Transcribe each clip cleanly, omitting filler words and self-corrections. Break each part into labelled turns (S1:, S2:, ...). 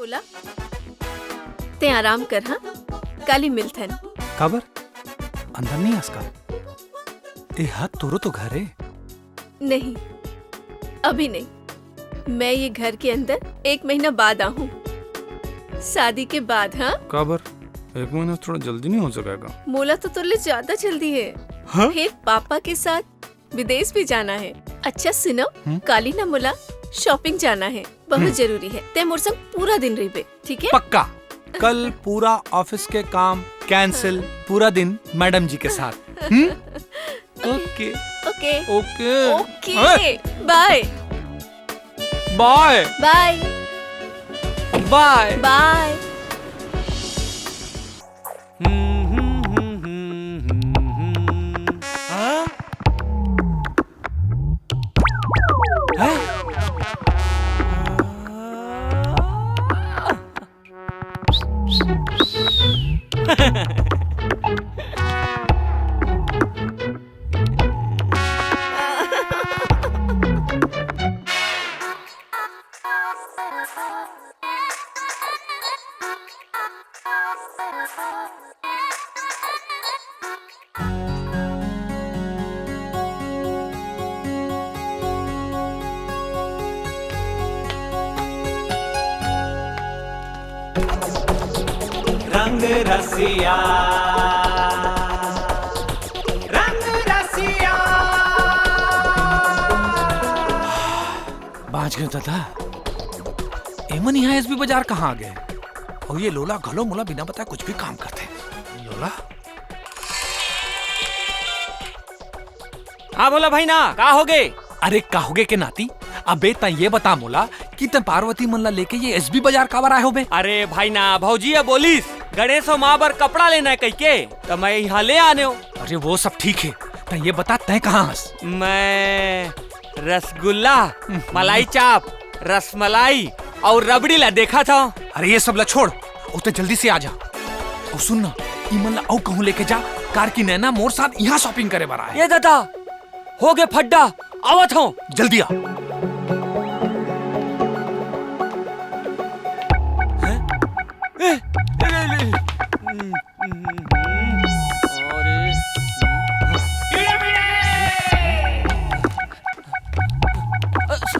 S1: बोला ते आराम कर। हाँ काली मिलथन
S2: काबर अंदर नहीं आसका ए हाथ तोरो तो घर है।
S1: नहीं अभी नहीं, मैं ये घर के अंदर 1 महीना बाद आऊँ, शादी के बाद। हाँ
S2: काबर 1 महीना थोड़ा जल्दी नहीं हो सकेगा?
S1: मोला तो तुल्ले ज्यादा जल्दी है।
S2: हाँ?
S1: फिर पापा के साथ विदेश भी जाना है। अच्छा सुनो, काली ना मोला शॉपिंग जाना है, बहुत जरूरी है। ते मोर संग पूरा दिन रहिबे, ठीक है?
S2: पक्का। कल पूरा ऑफिस के काम कैंसिल, पूरा दिन मैडम जी के साथ। Okay
S1: okay
S2: okay
S1: okay bye
S2: bye
S1: bye
S2: bye
S1: bye.
S3: रंग रसिया रंग रसिया।
S2: बाँच गए दादा। एमन यहाँ एसबी बाजार कहाँ आ गए? और ये लोला घलो मोला बिना बताए कुछ भी काम करते हैं। लोला
S4: हाँ बोला भाई ना, का हो गए?
S2: अरे काहोगे के नाती, अबे ता ये बता मोला कि तन पार्वती मन ला लेके ये एसबी बाजार काबर आए हो बे?
S4: अरे भाई ना भौजी बोलिस गणेश माँ बर कपड़ा लेना है कह के, तो मैं यहाँ ले आने हो।
S2: अरे वो सब ठीक है, ता ये बता तय कहाँ हस?
S4: मैं रसगुल्ला, मलाई चाप, रसमलाई और रबड़ी ला देखा था।
S2: अरे ये सब ला छोड़, उते जल्दी से आ जा। और सुन ना, इमन ला औ कहूँ लेके जा, कार की नैना मोर साथ यहाँ शॉपिंग करे बारा है।
S4: ये दादा हो गए फड्डा, आवत हूँ,
S2: जल्दी आ।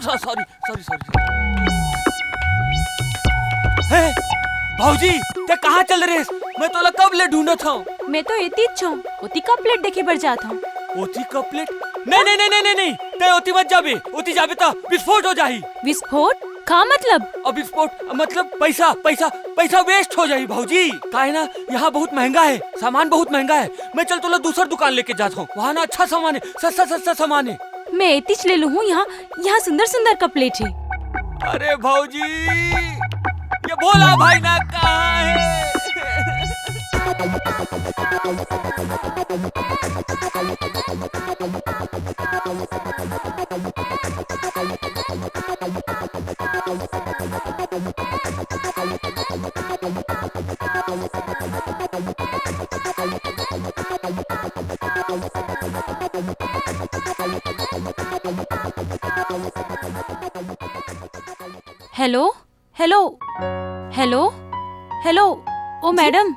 S4: Sorry sorry sorry. भाऊजी ते कहाँ चल रहे? मैं तोला कब ले ढूंढत हूँ।
S5: मैं तो एती छो, ओती का प्लेट देखे बर जात हूँ।
S4: ओती का प्लेट? नहीं नहीं नहीं नहीं नहीं, ते ओती मत जाबे, ओती जाबे तो विस्फोट हो जाही।
S5: विस्फोट? का मतलब?
S4: अब विस्फोट मतलब पैसा पैसा पैसा वेस्ट हो जाही भाऊजी। काहे ना यहाँ बहुत महंगा है, सामान बहुत महंगा है। मैं चल तोला दूसर दुकान लेके जाता हूँ, वहाँ ना अच्छा सामान है, सस्ता सस्ता सामान है।
S5: मैं एतीच ले लूँ, यहाँ यहाँ सुंदर सुंदर का प्लेट है।
S4: अरे भाऊजी ये भोला भाई ना कहाँ है?
S5: Hello hello hello hello. ओ मैडम,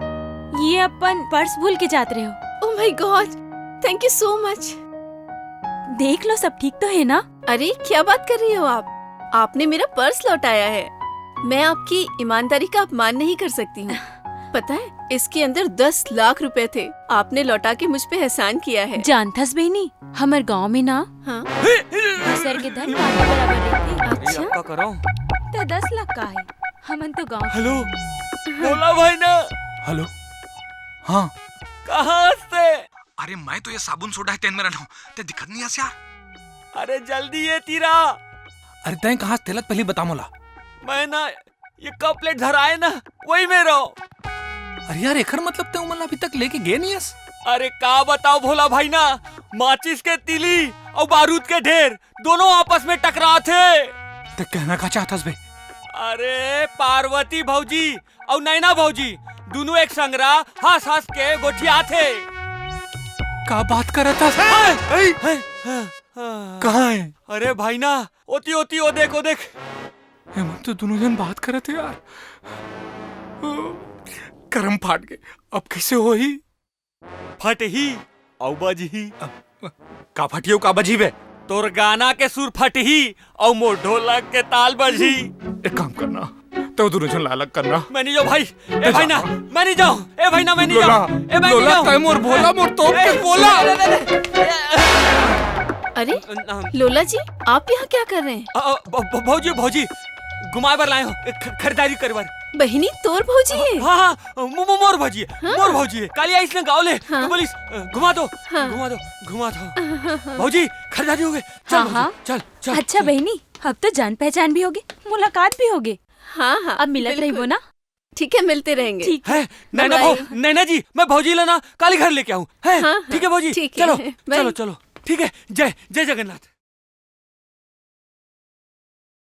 S5: ये अपन पर्स भूल के जाते रहे हो।
S1: Oh my God, thank you so much.
S5: देख लो सब ठीक तो है ना?
S1: अरे क्या बात कर रही हो आप? आपने मेरा पर्स लौटाया है। मैं आपकी ईमानदारी का अपमान नहीं कर सकती हूँ। पता है इसके अंदर 10 लाख रुपए थे। आपने लौटा के मुझ पे एहसान किया है।
S5: जानथस बहनी, हमारे गांव में ना
S1: हाँ?
S5: सर के धन पानी बराबर रहती।
S1: अच्छा
S4: क्या करो?
S5: तो 10 लाख का है। हमन तो गांव।
S4: हेलो भोला भाई ना।
S2: हेलो हाँ
S4: कहाँ से?
S2: अरे मैं तो ये साबुन सोडा है तेन में रहना, ते दिक्कत नहीं आस यार।
S4: अरे जल्दी ये तीरा।
S2: अरे तय कहाँ तेलत पहले बता मोला।
S4: मैं ना ये कप प्लेट धराए ना, वही में रहो।
S2: अरे यार एकर मतलब ते उमन अभी तक लेके गए नहीं हस?
S4: अरे का बताओ भोला भाई ना, माचिस के तीली और बारूद के ढेर दोनों आपस में टकरा थे।
S2: ते कहना का चाहतस बे?
S4: अरे पार्वती भौजी और नैना भौजी दोनों एक संगरा हंस हंस के गोठिया थे।
S2: का बात करत हस? कहाँ है?
S4: अरे भाई ना, ओती ओती ओ देख
S2: हेमंत तो दोनों जन बात करे थे यार। करम फाट गए, अब कैसे हो ही?
S4: फट ही औ बज ही।
S2: का फटियो का बजी बे?
S4: तोर गाना के सुर फट ही और मोर ढोलक के ताल बज ही।
S2: एक काम करना, तो दोनों जन अलग करना।
S4: मैं नहीं जाऊँ भाई, ए भाई ना, मैं नहीं जाऊँ, ए भाई ना, मैं नहीं जाऊँ, ए मैं नहीं
S2: लोला
S4: जाऊँ।
S2: तय मोर भोला मोर तोप के बोला।
S1: अरे लोला जी, आप यहाँ क्या कर रहे हैं?
S4: भौजी भौजी घुमाए बर लाए हो, खरीदारी करे बर।
S1: बहिनी तोर भौजी है?
S4: हाँ मोर भौजी है, मोर भौजी है। काली आई इसने गाँव ले तो बोलिस घुमा दो, घुमा दो, घुमा दो। भौजी खरीदारी हो गई, चल
S5: हाँ,
S4: भौजी,
S5: हाँ।
S4: चल चल।
S5: अच्छा बहनी, अब तो जान पहचान भी होगी, मुलाकात भी होगी।
S1: हाँ हाँ,
S5: अब मिलत रही वो ना?
S1: ठीक है, मिलते रहेंगे।
S5: ठीक
S4: है नैना
S1: बाय।
S4: नैना जी, मैं भौजी लेना काली घर लेके आऊँ। है
S1: हाँ,
S4: ठीक है भौजी,
S1: ठीक है,
S4: चलो
S1: बाय।
S4: चलो चलो, ठीक है। जय जय जगन्नाथ।